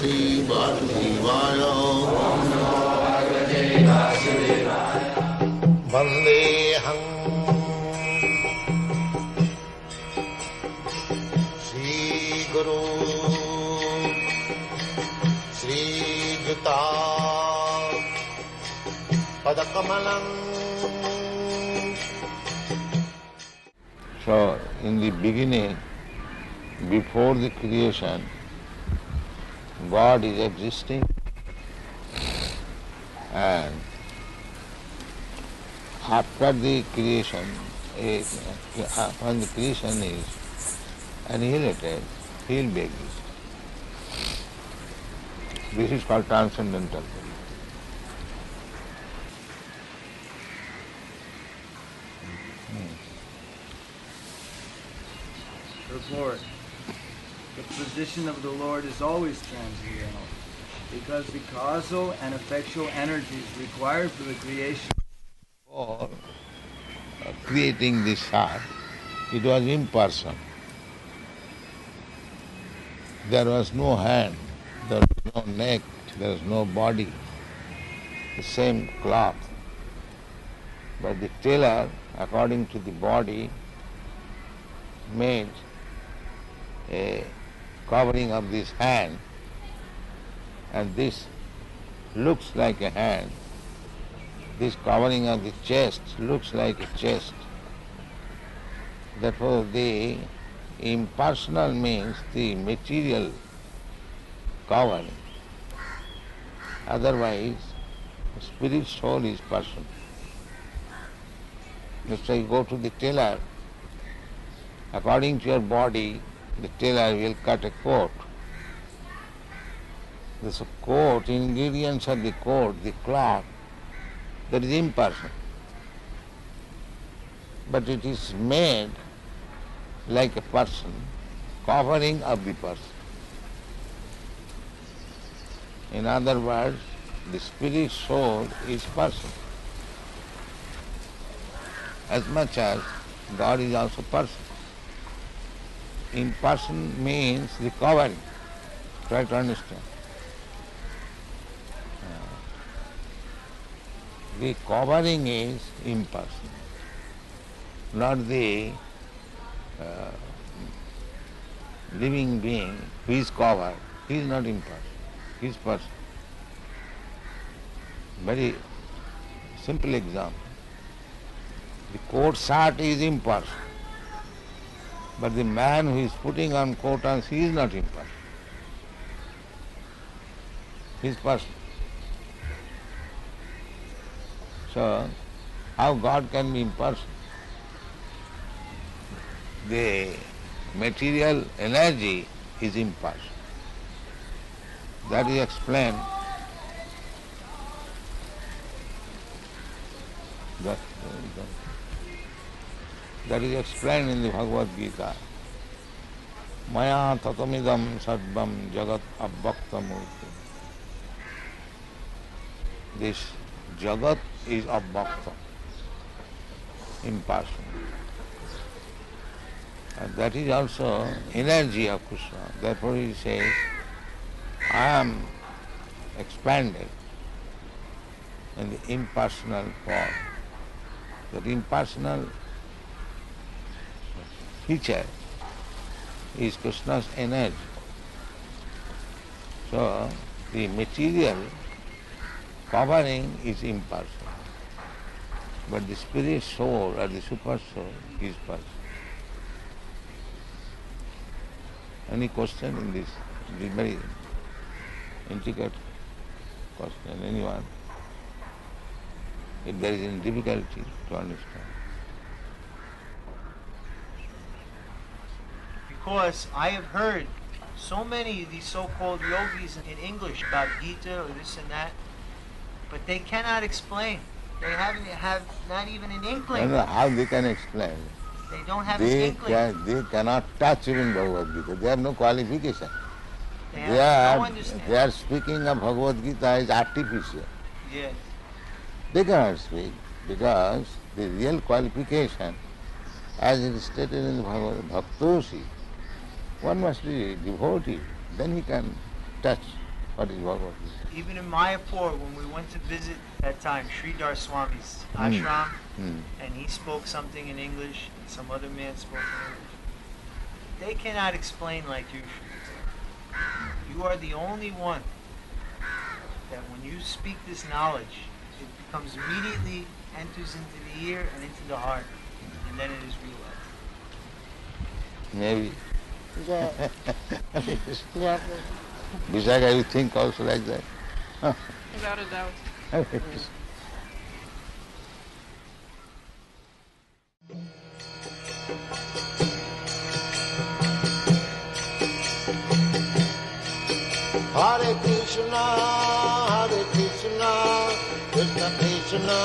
Bhagavate Vasudevaya. Vandeham Sri Guru Sri Juta Padakamalam. So, in the beginning, before the creation, God is existing, and after the creation, when the creation is annihilated, He will be existing. This is called transcendental. Lord, the position of the Lord is always transcendental, because the causal and effectual energies required for the creation. For creating this heart, it was impersonal. There was no hand, there was no neck, there was no body, the same cloth. But the tailor, according to the body, made a covering of this hand, and this looks like a hand. This covering of the chest looks like a chest. Therefore, the impersonal means the material covering. Otherwise, spirit soul is personal. Let's say you go to the tailor, according to your body, the tailor will cut a coat. This coat, ingredients of the coat, the cloth, that is impersonal. But it is made like a person, covering of the person. In other words, the spirit soul is person. As much as God is also person. Imperson means the covering. Try to understand. The covering is impersonal, not the living being who is covered. He is not impersonal. He is person. Very simple example. The coat shirt is impersonal. But the man who is putting on coat and he is not impersonal. He is personal. So, how God can be impersonal? The material energy is impersonal. That is explained. That is explained in the Bhagavad-gita. Maya tatamidam sarvam jagat abhaktamurti. This jagat is abhakta, impersonal. And that is also energy of Krishna. Therefore he says, I am expanded in the impersonal form. That impersonal feature is Krishna's energy. So the material covering is impersonal. But the spirit soul or the super soul is personal. Any question in this? It is very intricate question. Anyone? If there is any difficulty to understand. Because I have heard so many of these so-called yogis in English about Gita or this and that, but they cannot explain. They have not even an inkling. No, how they can explain? They don't have an inkling. They cannot touch even Bhagavad-gita. They have no qualification. They are speaking of Bhagavad-gita as artificial. Yes. They cannot speak because the real qualification, as it is stated in the Bhagavad, Bhaktosi, one must be devotee, then he can touch What is Bhagavad-gita? Even in Mayapur, when we went to visit that time, Sridhar Swami's ashram, and he spoke something in English, and some other man spoke in English. They cannot explain like you. You are the only one that when you speak this knowledge, it becomes immediately, enters into the ear and into the heart, and then it is realized. Maybe. Yeah. Yeah. Vishaka, you think also like that? Without a doubt. Hare Krishna, Krishna Krishna,